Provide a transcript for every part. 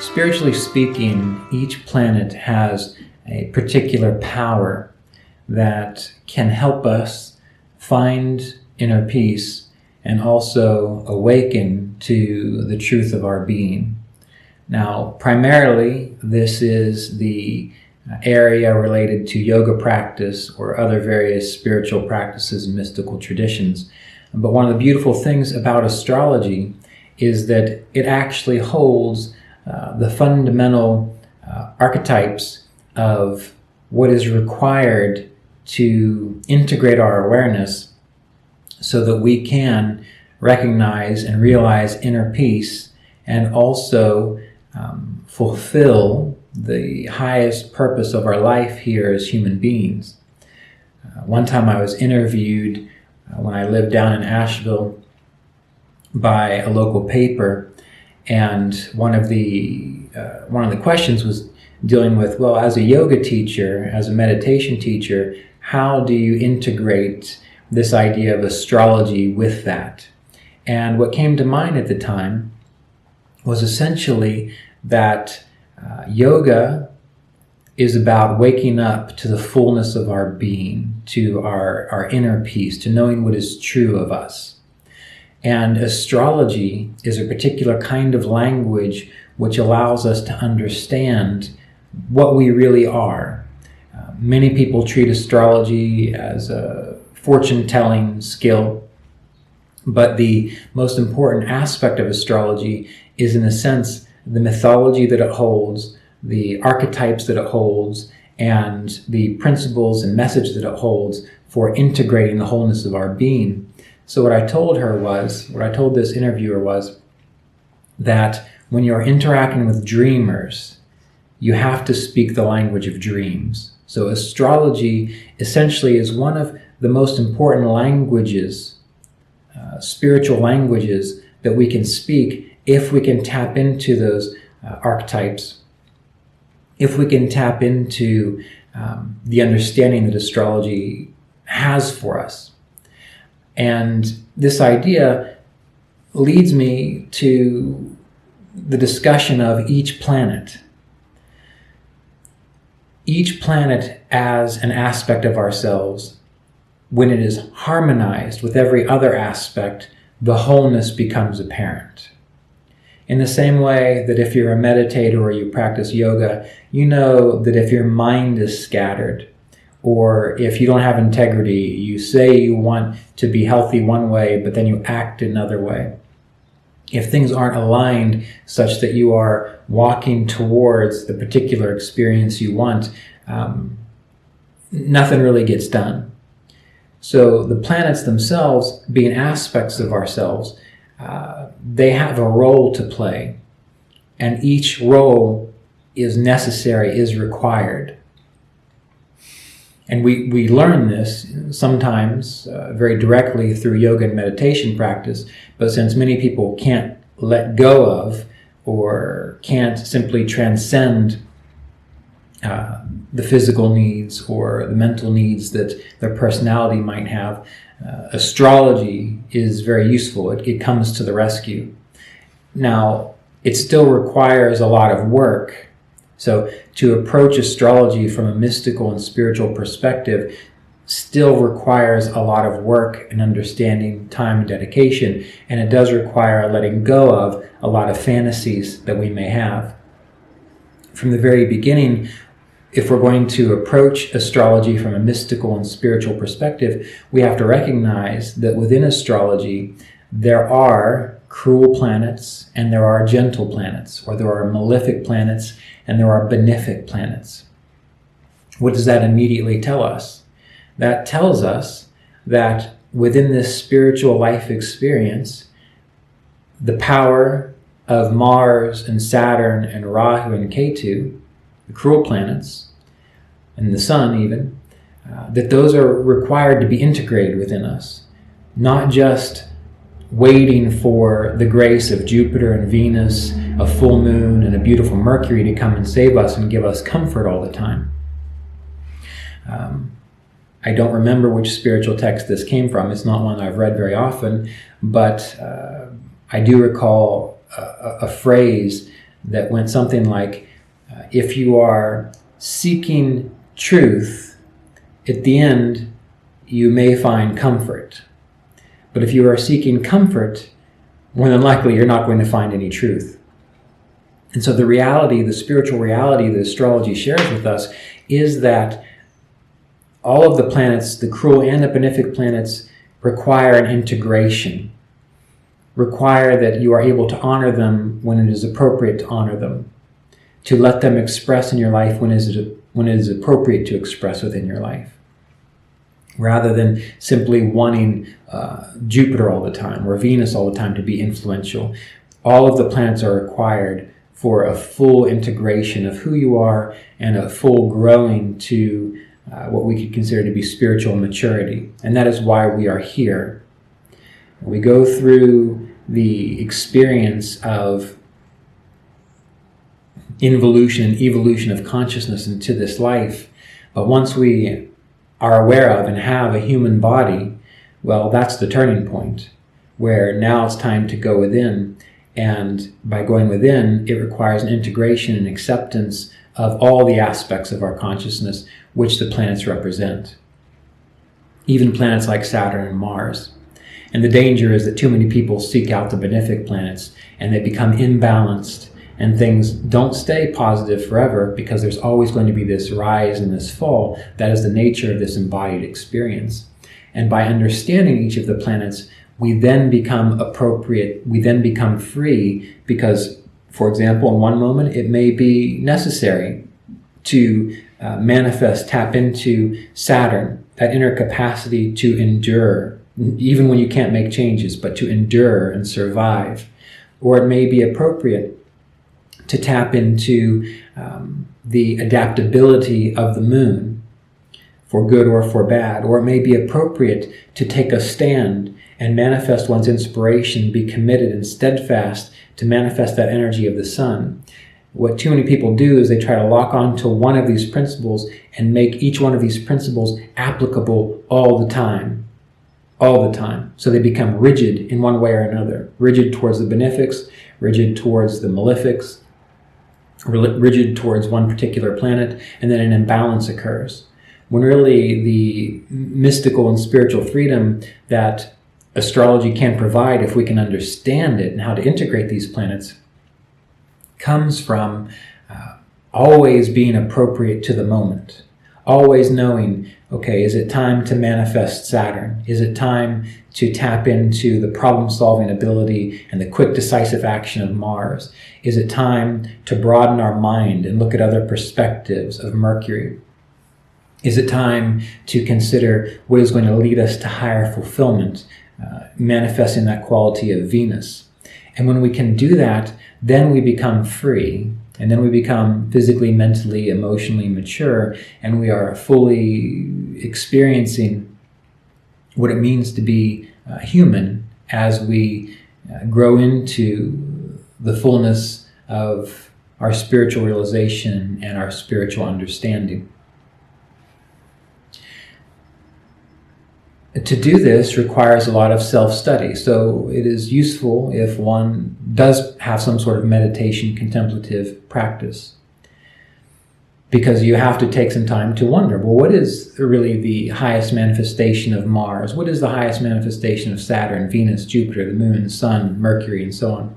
Spiritually speaking, each planet has a particular power that can help us find inner peace and also awaken to the truth of our being. Now, primarily, this is the area related to yoga practice or other various spiritual practices and mystical traditions. But one of the beautiful things about astrology is that it actually holds the fundamental archetypes of what is required to integrate our awareness so that we can recognize and realize inner peace and also fulfill the highest purpose of our life here as human beings. One time I was interviewed when I lived down in Asheville by a local paper, and one of the questions was dealing with, well, as a yoga teacher, as a meditation teacher, how do you integrate this idea of astrology with that? And what came to mind at the time was essentially that yoga is about waking up to the fullness of our being, to our inner peace, to knowing what is true of us. And astrology is a particular kind of language which allows us to understand what we really are. Many people treat astrology as a fortune-telling skill, but the most important aspect of astrology is, in a sense, the mythology that it holds, the archetypes that it holds, and the principles and message that it holds for integrating the wholeness of our being. So what I told this interviewer was that when you're interacting with dreamers, you have to speak the language of dreams. So astrology essentially is one of the most important languages, spiritual languages that we can speak if we can tap into those archetypes, if we can tap into the understanding that astrology has for us. And this idea leads me to the discussion of each planet. Each planet as an aspect of ourselves, when it is harmonized with every other aspect, the wholeness becomes apparent. In the same way that if you're a meditator or you practice yoga, you know that if your mind is scattered, or if you don't have integrity, you say you want to be healthy one way, but then you act another way. If things aren't aligned such that you are walking towards the particular experience you want, nothing really gets done. So the planets themselves, being aspects of ourselves, they have a role to play, and each role is necessary, is required. And we learn this sometimes very directly through yoga and meditation practice, but since many people can't let go of or can't simply transcend the physical needs or the mental needs that their personality might have, astrology is very useful. It comes to the rescue. Now, it still requires a lot of work. So to approach astrology from a mystical and spiritual perspective still requires a lot of work and understanding, time and dedication, and it does require letting go of a lot of fantasies that we may have. From the very beginning, if we're going to approach astrology from a mystical and spiritual perspective, we have to recognize that within astrology, there are cruel planets and there are gentle planets, or there are malefic planets and there are benefic planets. What does that immediately tell us? That tells us that within this spiritual life experience, the power of Mars and Saturn and Rahu and Ketu, the cruel planets, and the sun even, that those are required to be integrated within us, not just waiting for the grace of Jupiter and Venus, a full moon, and a beautiful Mercury to come and save us and give us comfort all the time. I don't remember which spiritual text this came from. It's not one I've read very often, but I do recall a phrase that went something like, if you are seeking truth, at the end, you may find comfort. But if you are seeking comfort, more than likely you're not going to find any truth. And so the reality, the spiritual reality that astrology shares with us is that all of the planets, the cruel and the benefic planets, require an integration, require that you are able to honor them when it is appropriate to honor them, to let them express in your life when it is appropriate to express within your life, rather than simply wanting Jupiter all the time or Venus all the time to be influential. All of the planets are required for a full integration of who you are and a full growing to what we could consider to be spiritual maturity. And that is why we are here. We go through the experience of involution and evolution of consciousness into this life. But once we are aware of and have a human body, well, that's the turning point, where now it's time to go within. And by going within, it requires an integration and acceptance of all the aspects of our consciousness which the planets represent. Even planets like Saturn and Mars. And the danger is that too many people seek out the benefic planets and they become imbalanced, and things don't stay positive forever because there's always going to be this rise and this fall. That is the nature of this embodied experience. And by understanding each of the planets, we then become appropriate, we then become free, because, for example, in one moment it may be necessary to tap into Saturn, that inner capacity to endure, even when you can't make changes, but to endure and survive. Or it may be appropriate to tap into the adaptability of the moon, for good or for bad. Or it may be appropriate to take a stand and manifest one's inspiration, be committed and steadfast to manifest that energy of the sun. What too many people do is they try to lock on to one of these principles and make each one of these principles applicable all the time. All the time. So they become rigid in one way or another. Rigid towards the benefics, rigid towards the malefics, rigid towards one particular planet, and then an imbalance occurs. When really the mystical and spiritual freedom that astrology can provide, if we can understand it and how to integrate these planets, comes from always being appropriate to the moment. Always knowing, okay, is it time to manifest Saturn? Is it time to tap into the problem-solving ability and the quick, decisive action of Mars? Is it time to broaden our mind and look at other perspectives of Mercury? Is it time to consider what is going to lead us to higher fulfillment, manifesting that quality of Venus? And when we can do that, then we become free, and then we become physically, mentally, emotionally mature, and we are fully experiencing what it means to be human as we grow into the fullness of our spiritual realization and our spiritual understanding. To do this requires a lot of self-study, so it is useful if one does have some sort of meditation, contemplative practice, because you have to take some time to wonder, well, what is really the highest manifestation of Mars? What is the highest manifestation of Saturn, Venus, Jupiter, the Moon, the Sun, Mercury, and so on?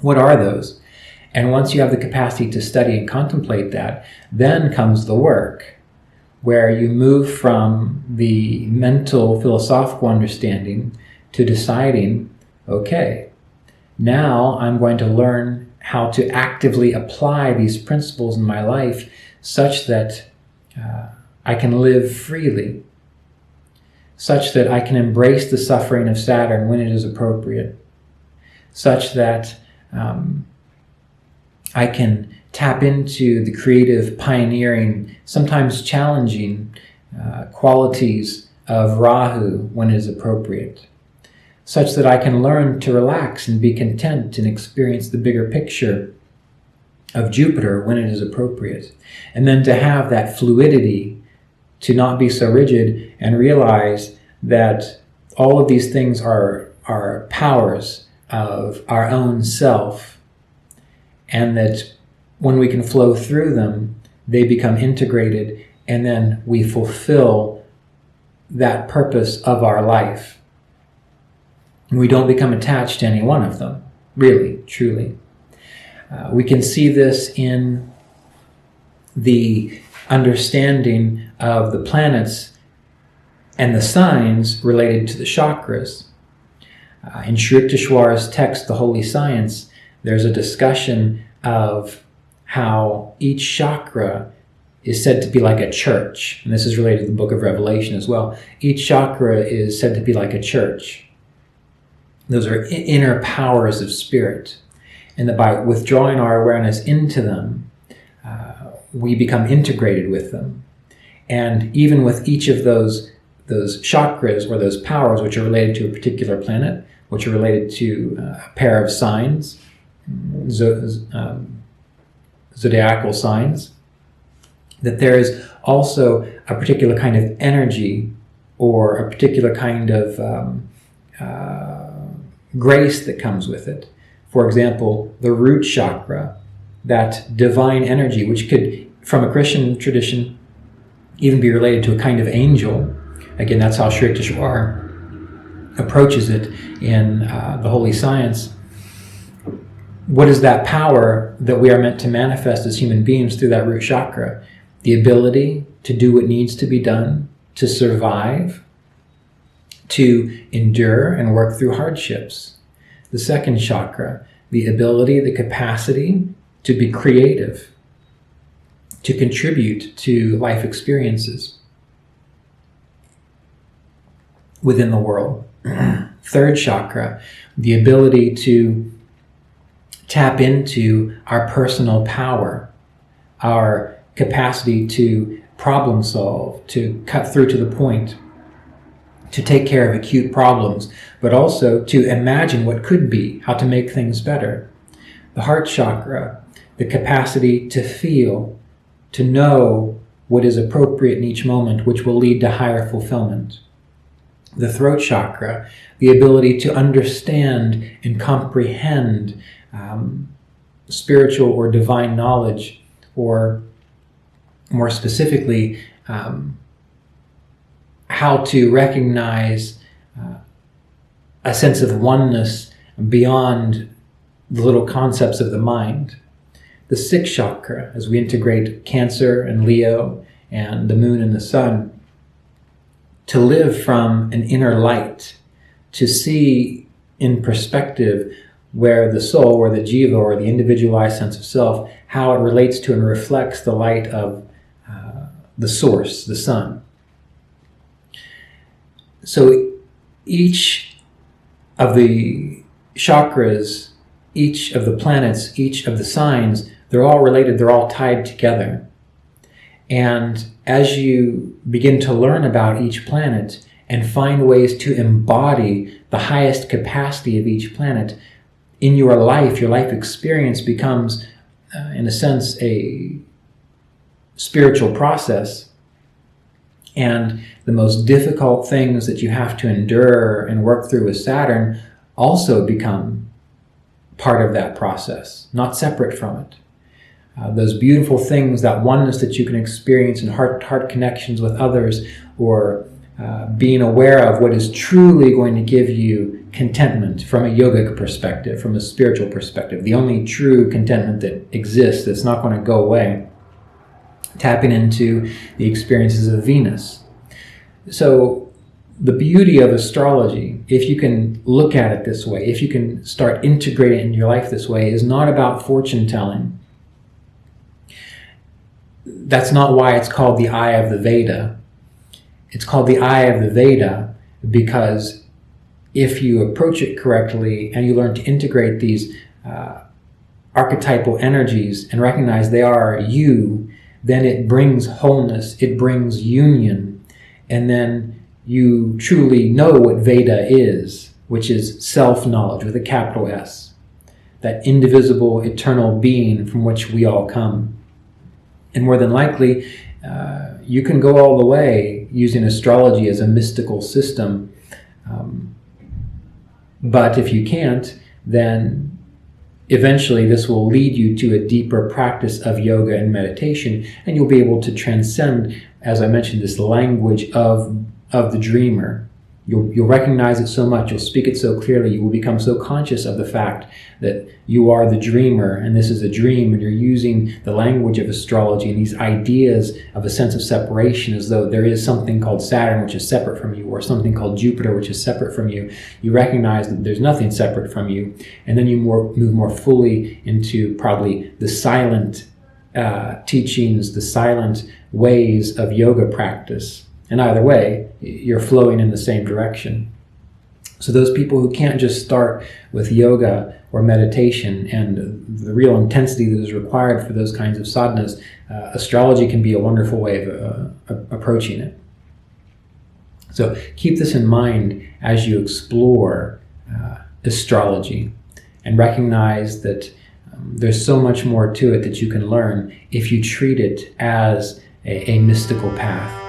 What are those? And once you have the capacity to study and contemplate that, then comes the work, where you move from the mental philosophical understanding to deciding, okay, now I'm going to learn how to actively apply these principles in my life such that I can live freely, such that I can embrace the suffering of Saturn when it is appropriate, such that I can tap into the creative, pioneering, sometimes challenging qualities of Rahu when it is appropriate, such that I can learn to relax and be content and experience the bigger picture of Jupiter when it is appropriate. And then to have that fluidity, to not be so rigid and realize that all of these things are powers of our own self, and that when we can flow through them, they become integrated, and then we fulfill that purpose of our life. And we don't become attached to any one of them, really, truly. We can see this in the understanding of the planets and the signs related to the chakras. In Sri Yukteswar's text, The Holy Science, there's a discussion of how each chakra is said to be like a church. And this is related to the book of Revelation as well. Each chakra is said to be like a church. Those are inner powers of spirit. And that by withdrawing our awareness into them, we become integrated with them. And even with each of those chakras or those powers which are related to a particular planet, which are related to a pair of signs, zodiacal signs, that there is also a particular kind of energy or a particular kind of grace that comes with it. For example, the root chakra, that divine energy, which could, from a Christian tradition, even be related to a kind of angel. Again, that's how Sri Yukteswar approaches it in The Holy Science. What is that power that we are meant to manifest as human beings through that root chakra? The ability to do what needs to be done, to survive, to endure and work through hardships. The second chakra, the ability, the capacity to be creative, to contribute to life experiences within the world. Third chakra, the ability to tap into our personal power, our capacity to problem solve, to cut through to the point, to take care of acute problems, but also to imagine what could be, how to make things better. The heart chakra, the capacity to feel, to know what is appropriate in each moment, which will lead to higher fulfillment. The throat chakra, the ability to understand and comprehend spiritual or divine knowledge, or more specifically, how to recognize a sense of oneness beyond the little concepts of the mind. The sixth chakra, as we integrate Cancer and Leo and the moon and the sun, to live from an inner light, to see in perspective where the soul, or the jiva, or the individualized sense of self, how it relates to and reflects the light of the source, the sun. So each of the chakras, each of the planets, each of the signs, they're all related, they're all tied together. And as you begin to learn about each planet and find ways to embody the highest capacity of each planet in your life experience becomes, in a sense, a spiritual process. And the most difficult things that you have to endure and work through with Saturn also become part of that process, not separate from it. Those beautiful things, that oneness that you can experience in heart-to-heart connections with others, or being aware of what is truly going to give you contentment from a yogic perspective, from a spiritual perspective, the only true contentment that exists, that's not going to go away. Tapping into the experiences of Venus. So the beauty of astrology, if you can look at it this way, if you can start integrating it in your life this way, is not about fortune telling. That's not why it's called the Eye of the Veda. It's called the Eye of the Veda because if you approach it correctly and you learn to integrate these archetypal energies and recognize they are you, then it brings wholeness, it brings union, and then you truly know what Veda is, which is self-knowledge with a capital S, that indivisible, eternal being from which we all come. And more than likely, you can go all the way using astrology as a mystical system, but if you can't, then eventually this will lead you to a deeper practice of yoga and meditation, and you'll be able to transcend, as I mentioned, this language of the dreamer. You'll recognize it so much, you'll speak it so clearly, you will become so conscious of the fact that you are the dreamer and this is a dream, and you're using the language of astrology and these ideas of a sense of separation as though there is something called Saturn which is separate from you, or something called Jupiter which is separate from you. You recognize that there's nothing separate from you, and then you move more fully into probably the silent teachings, the silent ways of yoga practice. And either way, you're flowing in the same direction. So those people who can't just start with yoga or meditation and the real intensity that is required for those kinds of sadhanas, astrology can be a wonderful way of approaching it. So keep this in mind as you explore astrology, and recognize that there's so much more to it that you can learn if you treat it as a mystical path.